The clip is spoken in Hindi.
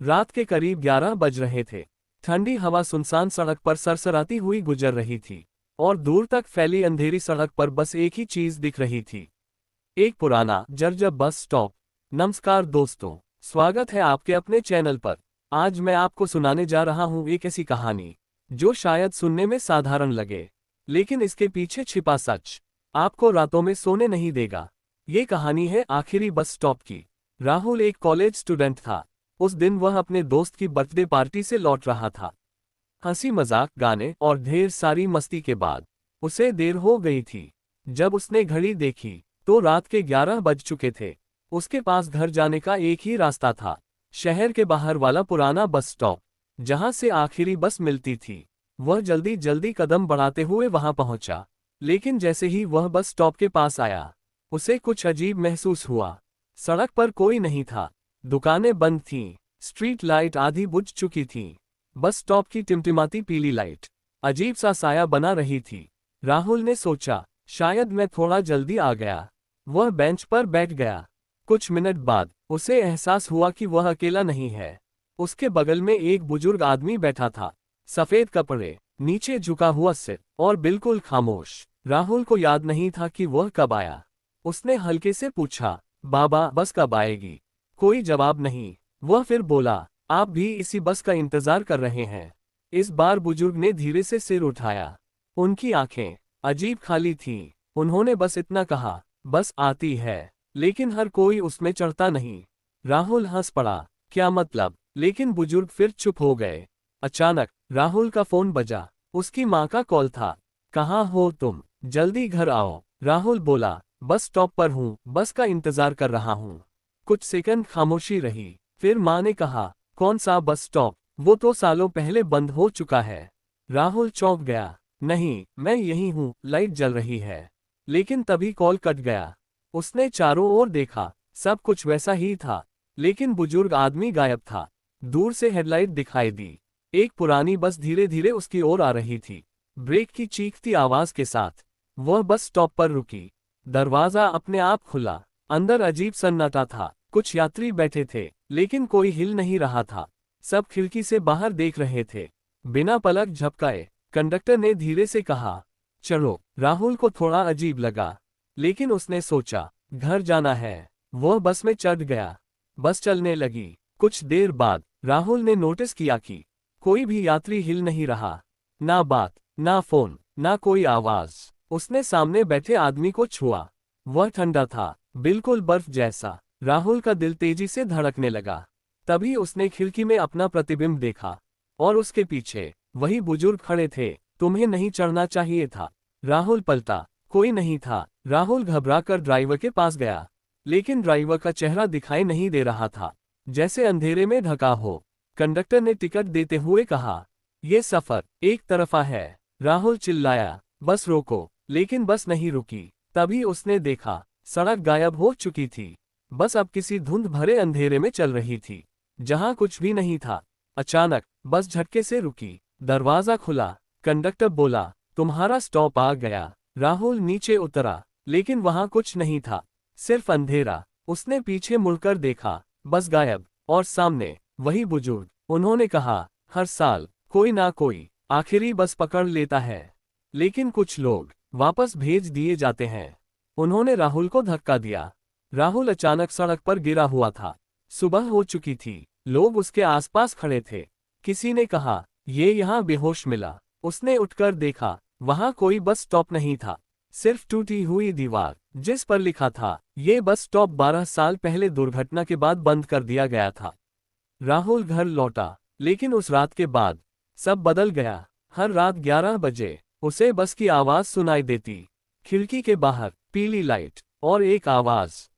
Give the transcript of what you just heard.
रात के करीब 11 बज रहे थे। ठंडी हवा सुनसान सड़क पर सरसराती हुई गुजर रही थी और दूर तक फैली अंधेरी सड़क पर बस एक ही चीज दिख रही थी, एक पुराना जर्जर बस स्टॉप। नमस्कार दोस्तों, स्वागत है आपके अपने चैनल पर। आज मैं आपको सुनाने जा रहा हूं एक ऐसी कहानी जो शायद सुनने में साधारण लगे, लेकिन इसके पीछे छिपा सच आपको रातों में सोने नहीं देगा। ये कहानी है आखिरी बस स्टॉप की। राहुल एक कॉलेज स्टूडेंट था। उस दिन वह अपने दोस्त की बर्थडे पार्टी से लौट रहा था। हंसी मजाक, गाने और ढेर सारी मस्ती के बाद उसे देर हो गई थी। जब उसने घड़ी देखी तो रात के 11 बज चुके थे। उसके पास घर जाने का एक ही रास्ता था, शहर के बाहर वाला पुराना बस स्टॉप, जहां से आखिरी बस मिलती थी। वह जल्दी जल्दी कदम बढ़ाते हुए वहां पहुंचा, लेकिन जैसे ही वह बस स्टॉप के पास आया, उसे कुछ अजीब महसूस हुआ। सड़क पर कोई नहीं था, दुकानें बंद थीं, स्ट्रीट लाइट आधी बुझ चुकी थीं। बस स्टॉप की टिमटिमाती पीली लाइट अजीब सा साया बना रही थी। राहुल ने सोचा, शायद मैं थोड़ा जल्दी आ गया। वह बेंच पर बैठ गया। कुछ मिनट बाद उसे एहसास हुआ कि वह अकेला नहीं है। उसके बगल में एक बुजुर्ग आदमी बैठा था, सफेद कपड़े, नीचे झुका हुआ सिर और बिल्कुल खामोश। राहुल को याद नहीं था कि वह कब आया। उसने हल्के से पूछा, बाबा बस कब आएगी? कोई जवाब नहीं। वह फिर बोला, आप भी इसी बस का इंतजार कर रहे हैं? इस बार बुजुर्ग ने धीरे से सिर उठाया। उनकी आंखें अजीब खाली थीं। उन्होंने बस इतना कहा, बस आती है, लेकिन हर कोई उसमें चढ़ता नहीं। राहुल हंस पड़ा, क्या मतलब? लेकिन बुजुर्ग फिर चुप हो गए। अचानक राहुल का फोन बजा। उसकी माँ का कॉल था। कहाँ हो तुम? जल्दी घर आओ। राहुल बोला, बस स्टॉप पर हूँ, बस का इंतजार कर रहा हूँ। कुछ सेकंड खामोशी रही, फिर माँ ने कहा, कौन सा बस स्टॉप? वो तो सालों पहले बंद हो चुका है। राहुल चौंक गया। नहीं, मैं यही हूँ, लाइट जल रही है। लेकिन तभी कॉल कट गया। उसने चारों ओर देखा, सब कुछ वैसा ही था, लेकिन बुजुर्ग आदमी गायब था। दूर से हेडलाइट दिखाई दी। एक पुरानी बस धीरे धीरे उसकी ओर आ रही थी, ब्रेक की चीखती आवाज के साथ। वह बस स्टॉप पर रुकी। दरवाजा अपने आप खुला। अंदर अजीब सन्नाटा था। कुछ यात्री बैठे थे, लेकिन कोई हिल नहीं रहा था। सब खिड़की से बाहर देख रहे थे। बिना पलक झपकाए कंडक्टर ने धीरे से कहा, चलो। राहुल को थोड़ा अजीब लगा, लेकिन उसने सोचा, घर जाना है। वह बस में चढ़ गया। बस चलने लगी। कुछ देर बाद राहुल ने नोटिस किया कि कोई भी यात्री हिल नहीं रहा। ना बात, ना फोन, ना कोई आवाज। उसने सामने बैठे आदमी को छुआ। वह ठंडा था, बिल्कुल बर्फ जैसा। राहुल का दिल तेजी से धड़कने लगा। तभी उसने खिड़की में अपना प्रतिबिंब देखा, और उसके पीछे वही बुजुर्ग खड़े थे। तुम्हें नहीं चढ़ना चाहिए था। राहुल पलटा, कोई नहीं था। राहुल घबराकर ड्राइवर के पास गया, लेकिन ड्राइवर का चेहरा दिखाई नहीं दे रहा था, जैसे अंधेरे में ढका हो। कंडक्टर ने टिकट देते हुए कहा, यह सफर एक तरफा है। राहुल चिल्लाया, बस रोको, लेकिन बस नहीं रुकी। तभी उसने देखा, सड़क गायब हो चुकी थी। बस अब किसी धुंध भरे अंधेरे में चल रही थी, जहां कुछ भी नहीं था। अचानक बस झटके से रुकी। दरवाजा खुला। कंडक्टर बोला, तुम्हारा स्टॉप आ गया। राहुल नीचे उतरा, लेकिन वहां कुछ नहीं था, सिर्फ अंधेरा। उसने पीछे मुड़कर देखा, बस गायब, और सामने वही बुजुर्ग। उन्होंने कहा, हर साल कोई ना कोई आखिरी बस पकड़ लेता है, लेकिन कुछ लोग वापस भेज दिए जाते हैं। उन्होंने राहुल को धक्का दिया। राहुल अचानक सड़क पर गिरा हुआ था। सुबह हो चुकी थी। लोग उसके आसपास खड़े थे। किसी ने कहा, ये यहाँ बेहोश मिला। उसने उठकर देखा, वहां कोई बस स्टॉप नहीं था, सिर्फ टूटी हुई दीवार, जिस पर लिखा था, ये बस स्टॉप 12 साल पहले दुर्घटना के बाद बंद कर दिया गया था। राहुल घर लौटा, लेकिन उस रात के बाद सब बदल गया। हर रात 11 बजे उसे बस की आवाज सुनाई देती। खिड़की के बाहर पीली लाइट और एक आवाज,